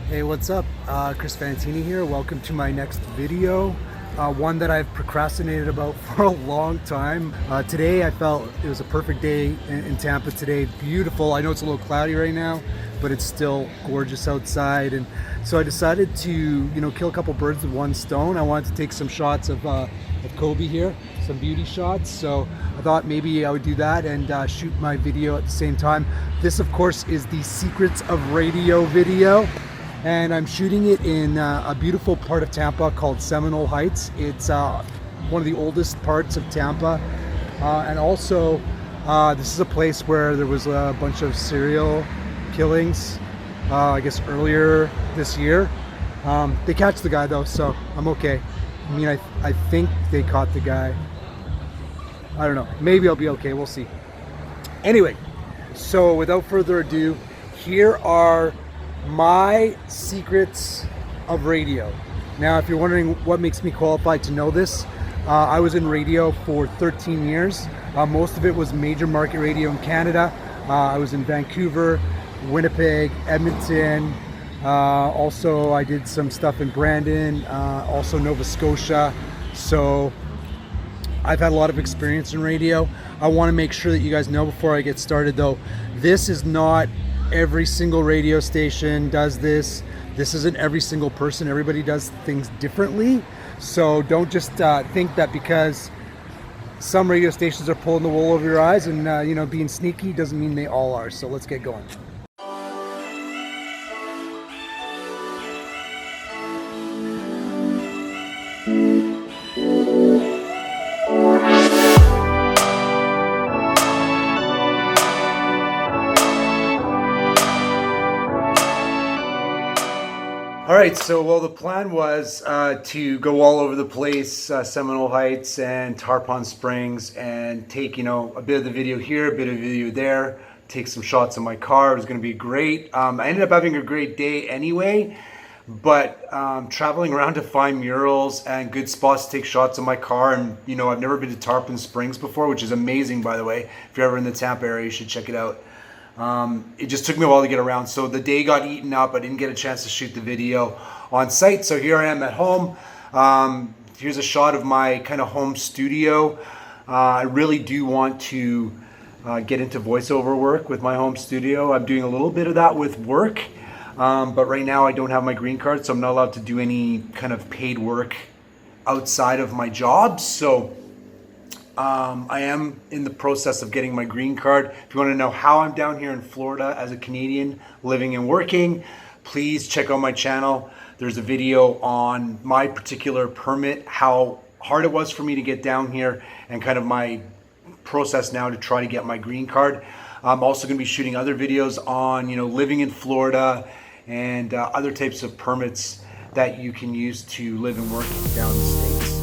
Hey, what's up? Chris Fantini here. Welcome to my next video. One that I've procrastinated about for a long time. Today I felt it was a perfect day in Tampa today. Beautiful. I know it's a little cloudy right now, but it's still gorgeous outside. And so I decided to, kill a couple birds with one stone. I wanted to take some shots of Kobe here, some beauty shots. So I thought maybe I would do that and shoot my video at the same time. This, of course, is the Secrets of Radio video. And I'm shooting it in a beautiful part of Tampa called Seminole Heights. It's one of the oldest parts of Tampa. And also, this is a place where there was a bunch of serial killings, I guess earlier this year. They catch the guy though, so I'm okay. I mean, I think they caught the guy. I don't know, maybe I'll be okay, we'll see. Anyway, so without further ado, here are my secrets of radio. Now, if you're wondering what makes me qualified to know this, I was in radio for 13 years. Most of it was major market radio in Canada. I was in Vancouver, Winnipeg, Edmonton. Also, I did some stuff in Brandon, also Nova Scotia. So I've had a lot of experience in radio. I want to make sure that you guys know before I get started though, this is not every single radio station does this. This isn't every single person. Everybody does things differently. So don't just think that because some radio stations are pulling the wool over your eyes and being sneaky doesn't mean they all are. So let's get going. All right, so the plan was to go all over the place, Seminole Heights and Tarpon Springs, and take a bit of the video here, a bit of video there, take some shots of my car. It was going to be great. I ended up having a great day anyway, but traveling around to find murals and good spots to take shots of my car, and I've never been to Tarpon Springs before, which is amazing, by the way. If you're ever in the Tampa area, you should check it out. It just took me a while to get around, so the day got eaten up. I didn't get a chance to shoot the video on site, so here I am at home. Here's a shot of my kind of home studio. I really do want to get into voiceover work with my home studio. I'm doing a little bit of that with work, but right now I don't have my green card, so I'm not allowed to do any kind of paid work outside of my job. So I am in the process of getting my green card. If you want to know how I'm down here in Florida as a Canadian living and working, please check out my channel. There's a video on my particular permit, how hard it was for me to get down here, and kind of my process now to try to get my green card. I'm also going to be shooting other videos on living in Florida and other types of permits that you can use to live and work down the States.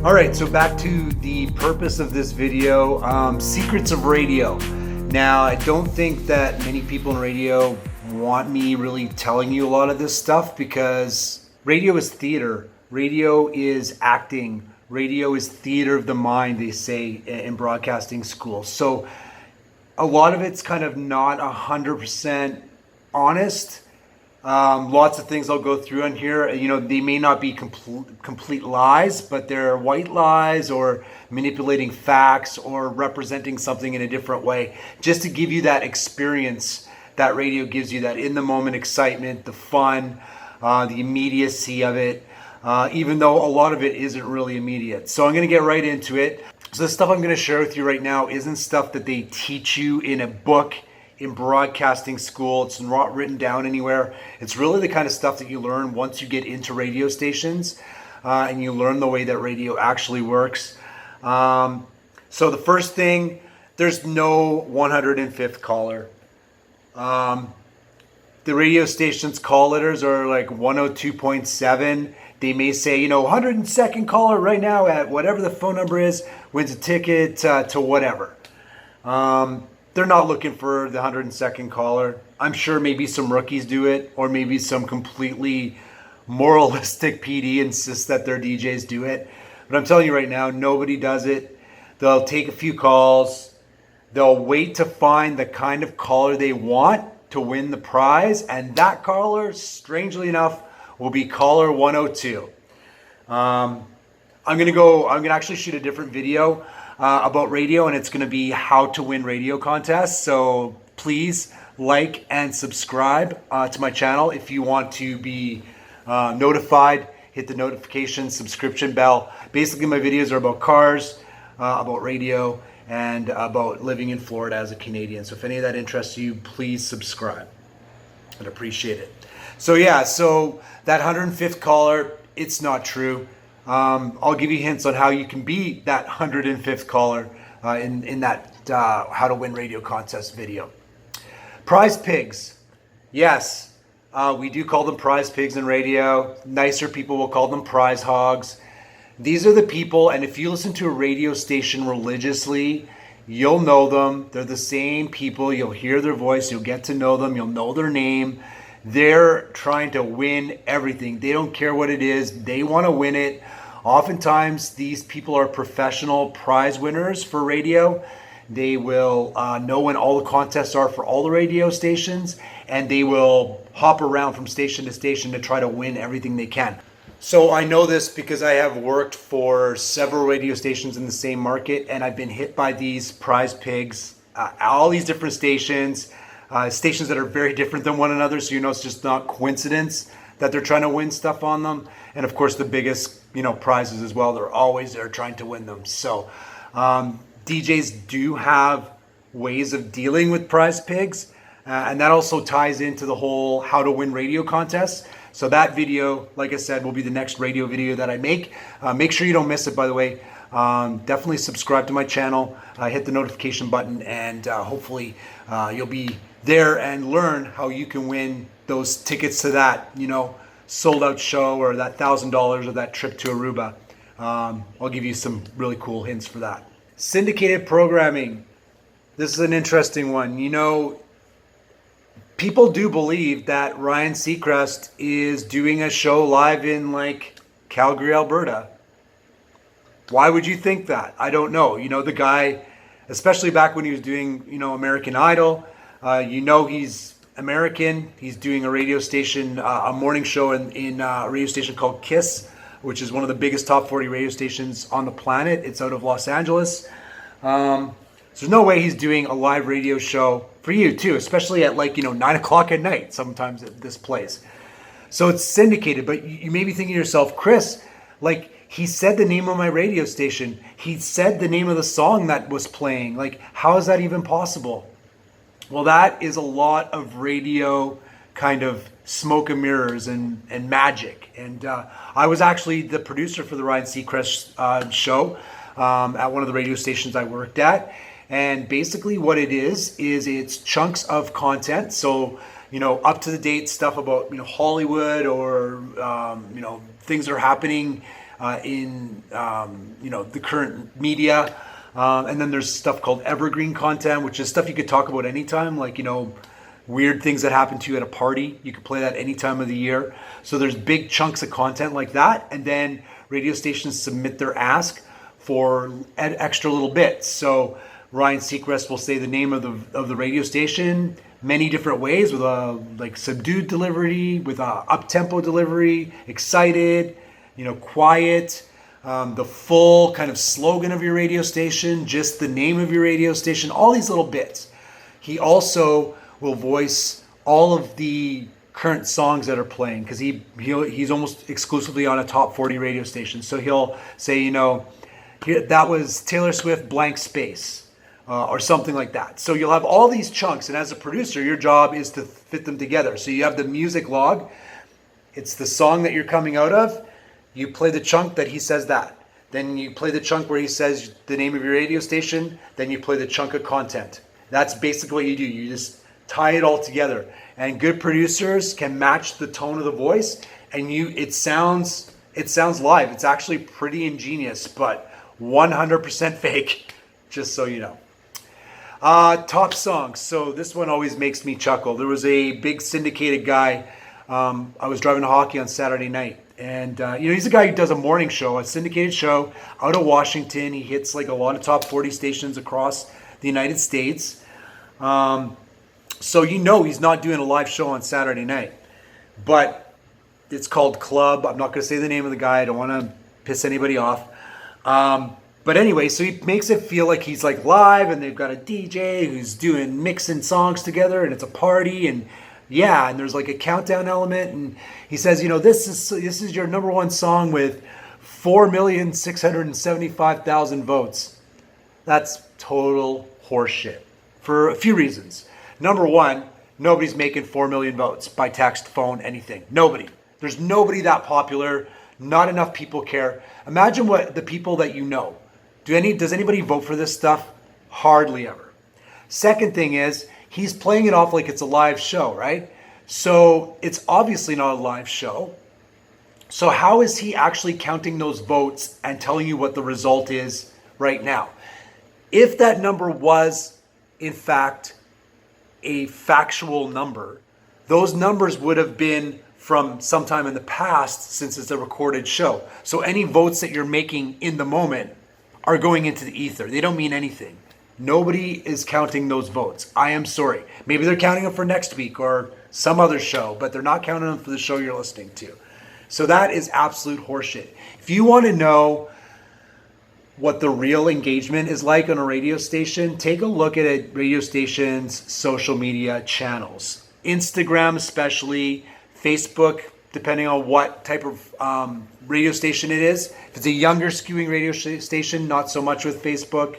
All right, so back to the purpose of this video, secrets of radio. Now, I don't think that many people in radio want me really telling you a lot of this stuff, because radio is theater, radio is acting, radio is theater of the mind, they say in broadcasting school. So a lot of it's kind of not 100% honest. Lots of things I'll go through on here. They may not be complete lies, but they're white lies or manipulating facts or representing something in a different way, just to give you that experience that radio gives you, that in the moment excitement, the fun, the immediacy of it, even though a lot of it isn't really immediate. So I'm going to get right into it. So the stuff I'm going to share with you right now isn't stuff that they teach you in a book in broadcasting school. It's not written down anywhere. It's really the kind of stuff that you learn once you get into radio stations and you learn the way that radio actually works. So the first thing, there's no 105th caller. The radio station's call letters are like 102.7. They may say, 102nd caller right now at whatever the phone number is, wins a ticket to whatever. They're not looking for the 102nd caller. I'm sure maybe some rookies do it, or maybe some completely moralistic PD insists that their DJs do it. But I'm telling you right now, nobody does it. They'll take a few calls, They'll wait to find the kind of caller they want to win the prize, and that caller, strangely enough, will be caller 102. I'm gonna actually shoot a different video about radio, and it's gonna be how to win radio contests. So please like and subscribe to my channel if you want to be notified. Hit the notification subscription bell. Basically, my videos are about cars, about radio, and about living in Florida as a Canadian. So if any of that interests you, please subscribe. I'd appreciate it. So yeah, so that 105th caller, it's not true. I'll give you hints on how you can be that 105th caller in that how to win radio contest video. Prize pigs. Yes, we do call them prize pigs in radio. Nicer people will call them prize hogs. These are the people, and if you listen to a radio station religiously, you'll know them. They're the same people. You'll hear their voice. You'll get to know them. You'll know their name. They're trying to win everything. They don't care what it is. They want to win it. Oftentimes, these people are professional prize winners for radio. They will know when all the contests are for all the radio stations, and they will hop around from station to station to try to win everything they can. So I know this because I have worked for several radio stations in the same market, and I've been hit by these prize pigs, all these different stations, stations that are very different than one another. So, it's just not coincidence that they're trying to win stuff on them. And of course, the biggest, prizes as well. They're always there trying to win them. So DJs do have ways of dealing with prize pigs. And that also ties into the whole how to win radio contests. So that video, like I said, will be the next radio video that I make. Make sure you don't miss it, by the way. Definitely subscribe to my channel, hit the notification button, and hopefully you'll be there and learn how you can win those tickets to that, sold out show, or that $1,000 or that trip to Aruba. I'll give you some really cool hints for that. Syndicated programming. This is an interesting one. People do believe that Ryan Seacrest is doing a show live in Calgary, Alberta. Why would you think that? I don't know. The guy, especially back when he was doing, American Idol, he's American. He's doing a radio station, a morning show in a radio station called KISS, which is one of the biggest top 40 radio stations on the planet. It's out of Los Angeles. So there's no way he's doing a live radio show for you too, especially at 9 o'clock at night, sometimes at this place. So it's syndicated, but you may be thinking to yourself, Chris, he said the name of my radio station. He said the name of the song that was playing. How is that even possible? Well, that is a lot of radio kind of smoke and mirrors and magic. And I was actually the producer for the Ryan Seacrest show at one of the radio stations I worked at. And basically what it is it's chunks of content. So, up to the date stuff about, Hollywood, or, things that are happening in, the current media. And then there's stuff called evergreen content, which is stuff you could talk about anytime, weird things that happen to you at a party. You could play that any time of the year. So there's big chunks of content like that. And then radio stations submit their ask for extra little bits. So Ryan Seacrest will say the name of the radio station many different ways, with a subdued delivery, with a up-tempo delivery, excited, quiet, the full kind of slogan of your radio station, just the name of your radio station, all these little bits. He also will voice all of the current songs that are playing, because he's almost exclusively on a top 40 radio station. So he'll say, here, that was Taylor Swift blank space. Or something like that. So you'll have all these chunks, and as a producer, your job is to fit them together. So you have the music log. It's the song that you're coming out of. You play the chunk that he says that. Then you play the chunk where he says the name of your radio station. Then you play the chunk of content. That's basically what you do. You just tie it all together. And good producers can match the tone of the voice, and it sounds live. It's actually pretty ingenious, but 100% fake, just so you know. Top songs. So this one always makes me chuckle. There was a big syndicated guy. I was driving to hockey on Saturday night, and he's a guy who does a morning show, a syndicated show out of Washington. He hits a lot of top 40 stations across the United States. So you know he's not doing a live show on Saturday night. But it's called Club. I'm not going to say the name of the guy. I don't want to piss anybody off. But anyway, so he makes it feel like he's like live, and they've got a DJ who's doing mixing songs together, and it's a party, and yeah, and there's like a countdown element, and he says, you know, this is your number one song with 4,675,000 votes. That's total horseshit for a few reasons. Number one, nobody's making 4 million votes by text, phone, anything. Nobody. There's nobody that popular. Not enough people care. Imagine what the people that you know. Does anybody vote for this stuff? Hardly ever. Second thing is, he's playing it off like it's a live show, right? So it's obviously not a live show. So how is he actually counting those votes and telling you what the result is right now? If that number was, in fact, a factual number, those numbers would have been from sometime in the past, since it's a recorded show. So any votes that you're making in the moment are going into the ether. They don't mean anything. Nobody is counting those votes. I am sorry. Maybe they're counting them for next week or some other show, but they're not counting them for the show you're listening to. So that is absolute horseshit. If you want to know what the real engagement is like on a radio station, take a look at a radio station's social media channels. Instagram especially, Facebook, depending on what type of radio station it is. If it's a younger skewing radio station, not so much with Facebook.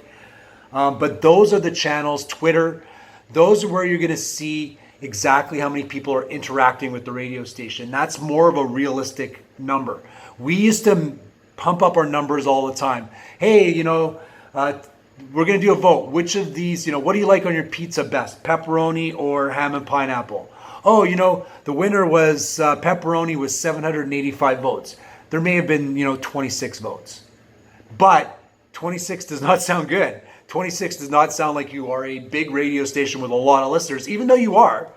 But those are the channels. Twitter, those are where you're going to see exactly how many people are interacting with the radio station. That's more of a realistic number. We used to pump up our numbers all the time. Hey, you know, we're going to do a vote. Which of these, you know, what do you like on your pizza best? Pepperoni or ham and pineapple? Oh, you know, the winner was pepperoni with 785 votes. There may have been, you know, 26 votes. But 26 does not sound good. 26 does not sound like you are a big radio station with a lot of listeners, even though you are.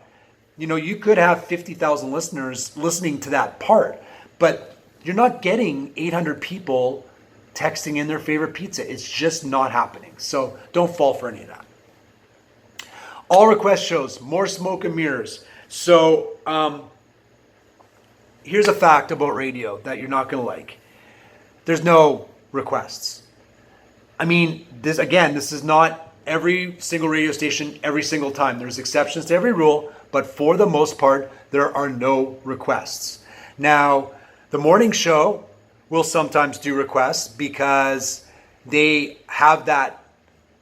You know, you could have 50,000 listeners listening to that part, but you're not getting 800 people texting in their favorite pizza. It's just not happening. So don't fall for any of that. All request shows, more smoke and mirrors. So here's a fact about radio that you're not going to like. There's no requests. I mean, this is not every single radio station every single time. There's exceptions to every rule, but for the most part, there are no requests. Now, the morning show will sometimes do requests because they have that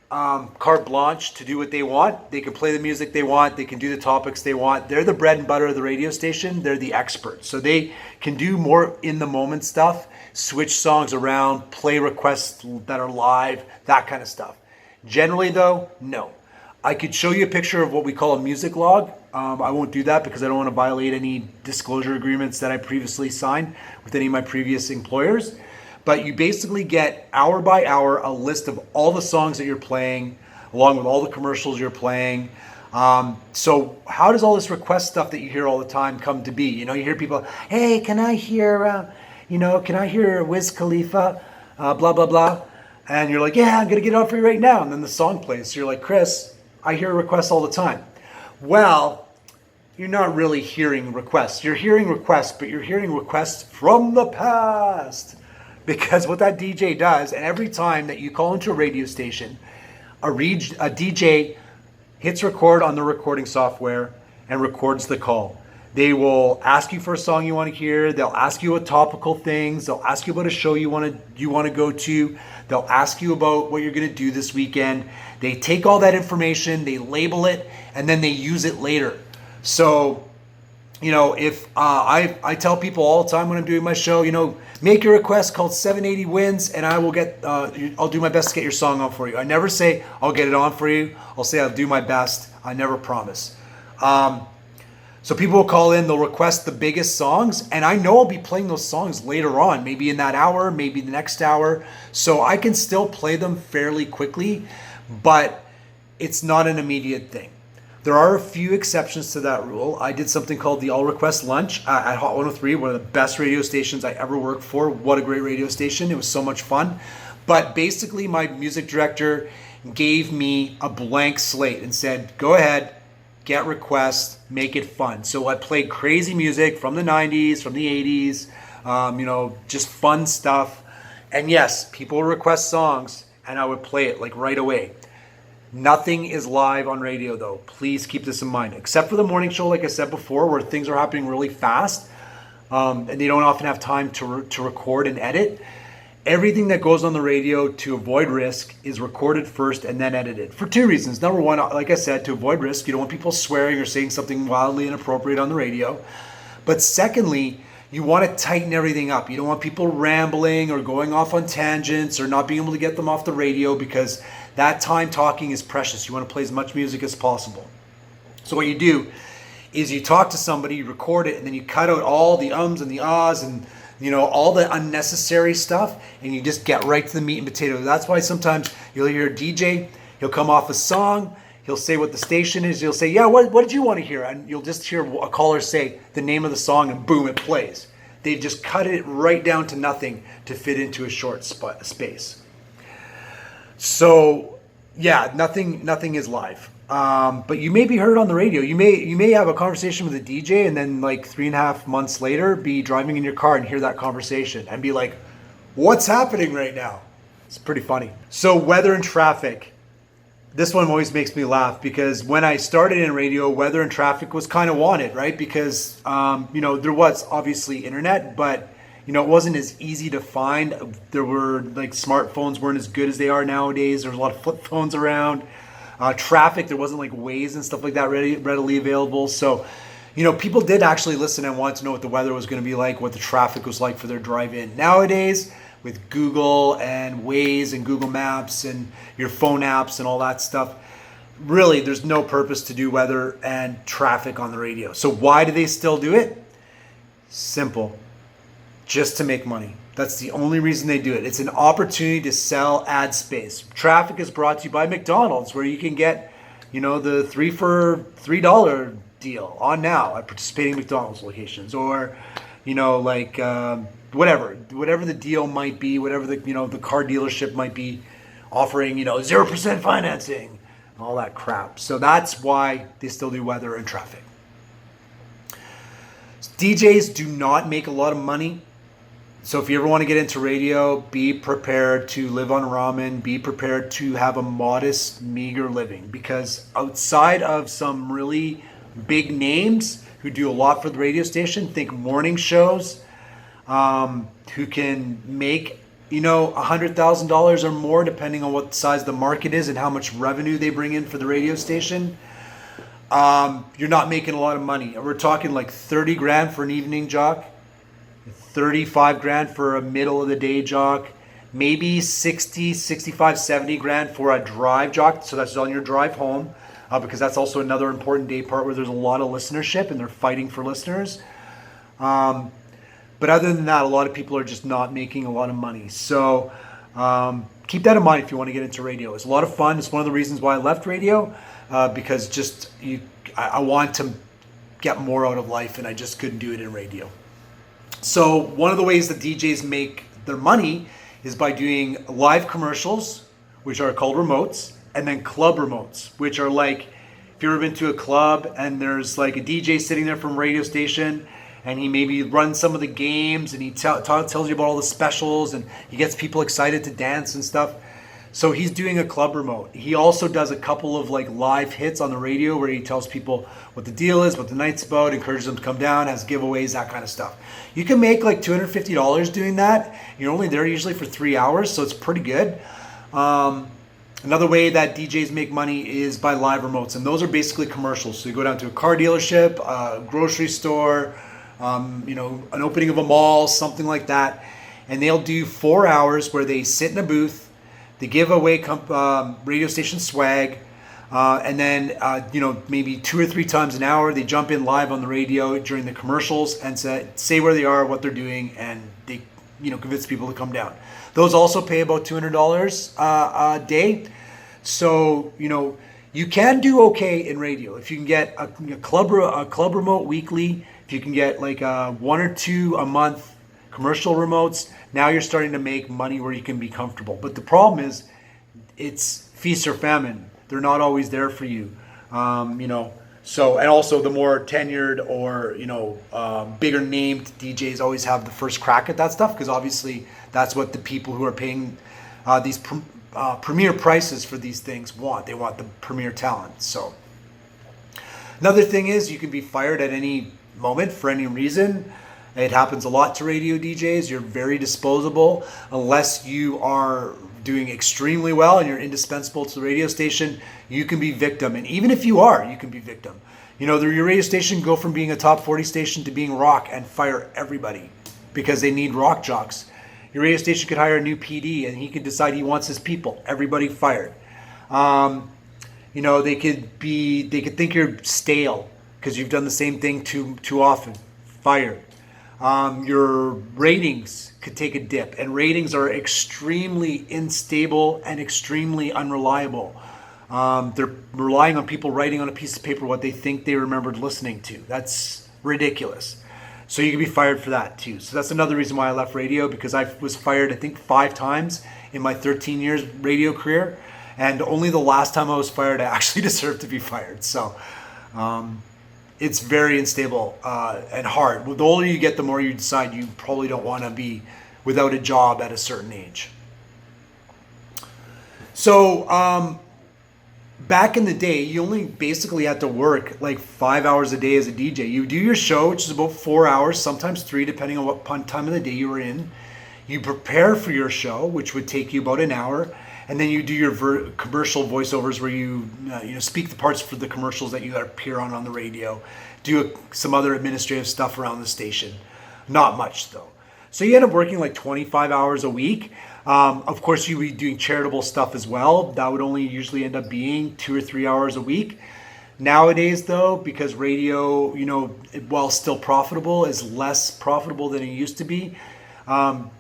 carte blanche to do what they want. They can play the music they want. They can do the topics they want. They're the bread and butter of the radio station. They're the experts. So they can do more in the moment stuff, switch songs around, play requests that are live, that kind of stuff. Generally though, no. I could show you a picture of what we call a music log. I won't do that because I don't want to violate any disclosure agreements that I previously signed with any of my previous employers. But you basically get hour by hour a list of all the songs that you're playing, along with all the commercials you're playing. So how does all this request stuff that you hear all the time come to be? You know, you hear people, hey, can I hear, can I hear Wiz Khalifa, blah, blah, blah. And you're like, yeah, I'm going to get it on for you right now. And then the song plays. So you're like, Chris, I hear requests all the time. Well, you're not really hearing requests. You're hearing requests, but you're hearing requests from the past. Because what that DJ does, and every time that you call into a radio station, a DJ hits record on the recording software and records the call. They will ask you for a song you want to hear. They'll ask you about topical things. They'll ask you about a show you want to go to. They'll ask you about what you're going to do this weekend. They take all that information, they label it, and then they use it later. So, you know, if I tell people all the time when I'm doing my show, you know, make your request called 780 Wins, and I will I'll do my best to get your song on for you. I never say I'll get it on for you. I'll say I'll do my best. I never promise. So people will call in, they'll request the biggest songs, and I know I'll be playing those songs later on, maybe in that hour, maybe the next hour. So I can still play them fairly quickly, but it's not an immediate thing. There are a few exceptions to that rule. I did something called the All Request Lunch at Hot 103, one of the best radio stations I ever worked for. What a great radio station. It was so much fun. But basically, my music director, gave me a blank slate and said, go ahead, get requests, make it fun. So I played crazy music from the 90s, from the 80s, just fun stuff. And yes, people would request songs and I would play it like right away. Nothing is live on radio though. Please keep this in mind, except for the morning show, like I said before, where things are happening really fast and they don't often have time to record and edit. Everything that goes on the radio to avoid risk is recorded first and then edited for two reasons. Number one, like I said, to avoid risk. You don't want people swearing or saying something wildly inappropriate on the radio. But secondly, you want to tighten everything up. You don't want people rambling or going off on tangents or not being able to get them off the radio, because that time talking is precious. You want to play as much music as possible. So what you do is you talk to somebody, you record it, and then you cut out all the ums and the ahs and all the unnecessary stuff, and you just get right to the meat and potatoes. That's why sometimes you'll hear a DJ, he'll come off a song, he'll say what the station is, he'll say, yeah, what did you want to hear? And you'll just hear a caller say the name of the song, and boom, it plays. They've just cut it right down to nothing to fit into a short space. So yeah, nothing is live. But you may be heard on the radio. You may have a conversation with a DJ, and then like 3.5 months later be driving in your car and hear that conversation and be like, what's happening right now? It's pretty funny. So weather and traffic. This one always makes me laugh, because when I started in radio, weather and traffic was kind of wanted, right? Because, there was obviously internet, but, it wasn't as easy to find. There were like smartphones weren't as good as they are nowadays. There was a lot of flip phones around. Traffic, there wasn't like Waze and stuff like that readily available. So, people did actually listen and want to know what the weather was going to be like, what the traffic was like for their drive in. Nowadays, with Google and Waze and Google Maps and your phone apps and all that stuff, really, there's no purpose to do weather and traffic on the radio. So why do they still do it? Simple. Just to make money. That's the only reason they do it. It's an opportunity to sell ad space. Traffic is brought to you by McDonald's, where you can get, the 3 for $3 deal on now at participating McDonald's locations, or, whatever the deal might be, whatever the car dealership might be offering, 0% financing, all that crap. So that's why they still do weather and traffic. DJs do not make a lot of money. So if you ever want to get into radio, be prepared to live on ramen, be prepared to have a modest, meager living, because outside of some really big names who do a lot for the radio station, think morning shows, who can make, $100,000 or more, depending on what size the market is and how much revenue they bring in for the radio station. You're not making a lot of money. We're talking like 30 grand for an evening jock, 35 grand for a middle of the day jock, maybe 60, 65, 70 grand for a drive jock. So that's on your drive home, because that's also another important day part where there's a lot of listenership and they're fighting for listeners. But other than that, a lot of people are just not making a lot of money. So keep that in mind if you want to get into radio. It's a lot of fun. It's one of the reasons why I left radio, because I want to get more out of life, and I just couldn't do it in radio. So one of the ways that DJs make their money is by doing live commercials, which are called remotes, and then club remotes, which are like, if you've ever been to a club and there's like a DJ sitting there from a radio station, and he maybe runs some of the games, and he tells you about all the specials, and he gets people excited to dance and stuff. So he's doing a club remote. He also does a couple of like live hits on the radio where he tells people what the deal is, what the night's about, encourages them to come down, has giveaways, that kind of stuff. You can make like $250 doing that. You're only there usually for 3 hours, so it's pretty good. Another way that DJs make money is by live remotes, and those are basically commercials. So you go down to a car dealership, a grocery store, an opening of a mall, something like that, and they'll do 4 hours where they sit in a booth, they give away radio station swag, and then maybe 2 or 3 times an hour they jump in live on the radio during the commercials and say where they are, what they're doing, and they convince people to come down. Those also pay about $200 a day. So you can do okay in radio if you can get a club remote weekly. If you can get like 1 or 2 a month commercial remotes, now you're starting to make money where you can be comfortable. But the problem is, it's feast or famine. They're not always there for you. You know, so, and also the more tenured or, you know, bigger named DJs always have the first crack at that stuff, because obviously that's what the people who are paying these premier prices for these things want. They want the premier talent. So another thing is you can be fired at any moment for any reason. It happens a lot to radio DJs. You're very disposable unless you are doing extremely well and you're indispensable to the radio station. You can be victim, and even if you are, you can be victim. You know, your radio station can go from being a top 40 station to being rock and fire everybody because they need rock jocks. Your radio station could hire a new PD and he could decide he wants his people. Everybody fired. You know, they could think you're stale because you've done the same thing too often. Fired. Your ratings could take a dip, and ratings are extremely unstable and extremely unreliable. They're relying on people writing on a piece of paper what they think they remembered listening to. That's ridiculous. So you can be fired for that too. So that's another reason why I left radio, because I was fired, I think, 5 times in my 13 years radio career. And only the last time I was fired, I actually deserved to be fired. So it's very unstable and hard. The older you get, the more you decide you probably don't want to be without a job at a certain age. So back in the day, you only basically had to work like 5 hours a day as a DJ. You do your show, which is about 4 hours, sometimes 3, depending on what time of the day you were in. You prepare for your show, which would take you about an hour. And then you do your commercial voiceovers where you speak the parts for the commercials that you appear on the radio. Do some other administrative stuff around the station. Not much though. So you end up working like 25 hours a week. Of course, you'd be doing charitable stuff as well. That would only usually end up being 2 or 3 hours a week. Nowadays though, because radio, you know, while still profitable, is less profitable than it used to be,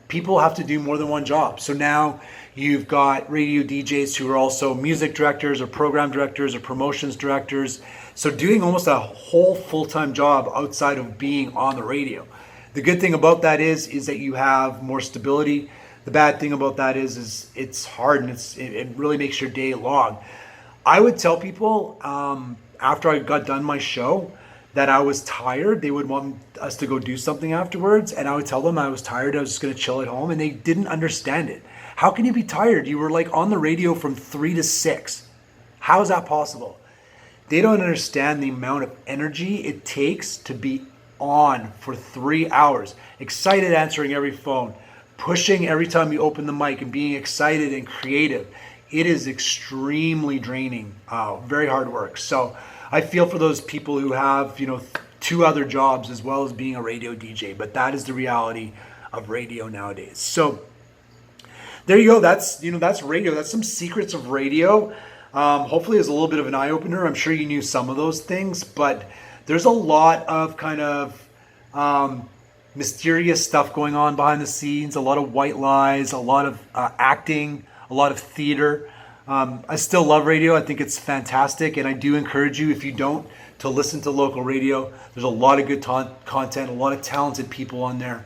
people have to do more than one job. So now you've got radio DJs who are also music directors or program directors or promotions directors. So doing almost a whole full-time job outside of being on the radio. The good thing about that is that you have more stability. The bad thing about that is it's hard, and it really makes your day long. I would tell people after I got done my show that I was tired. They would want us to go do something afterwards, and I would tell them I was tired. I was just going to chill at home, and they didn't understand it. How can you be tired? You were like on the radio from 3 to 6. How is that possible? They don't understand the amount of energy it takes to be on for 3 hours, excited answering every phone, pushing every time you open the mic and being excited and creative. It is extremely draining, very hard work. So I feel for those people who have, 2 other jobs as well as being a radio DJ, but that is the reality of radio nowadays. So there you go. That's radio. That's some secrets of radio. Hopefully it's a little bit of an eye-opener. I'm sure you knew some of those things, but there's a lot of kind of mysterious stuff going on behind the scenes, a lot of white lies, a lot of acting, a lot of theater. I still love radio. I think it's fantastic, and I do encourage you, if you don't, to listen to local radio. There's a lot of good content, a lot of talented people on there.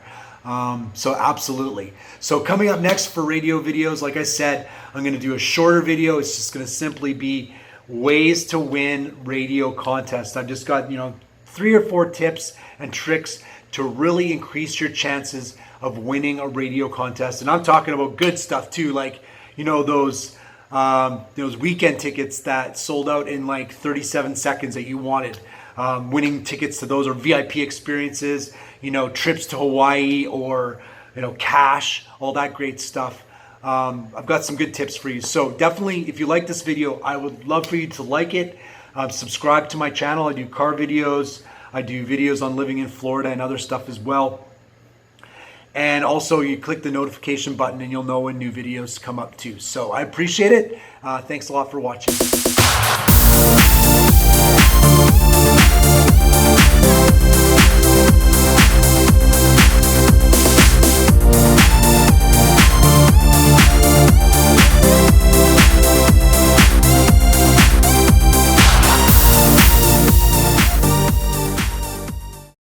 So absolutely. So coming up next for radio videos, like I said, I'm going to do a shorter video. It's just going to simply be ways to win radio contests. I've just got, 3 or 4 tips and tricks to really increase your chances of winning a radio contest. And I'm talking about good stuff too, like, those weekend tickets that sold out in like 37 seconds that you wanted. Winning tickets to those, or VIP experiences, trips to Hawaii, or, cash, all that great stuff. I've got some good tips for you. So definitely, if you like this video, I would love for you to like it. Subscribe to my channel. I do car videos. I do videos on living in Florida and other stuff as well. And also, you click the notification button and you'll know when new videos come up too. So I appreciate it. Thanks a lot for watching.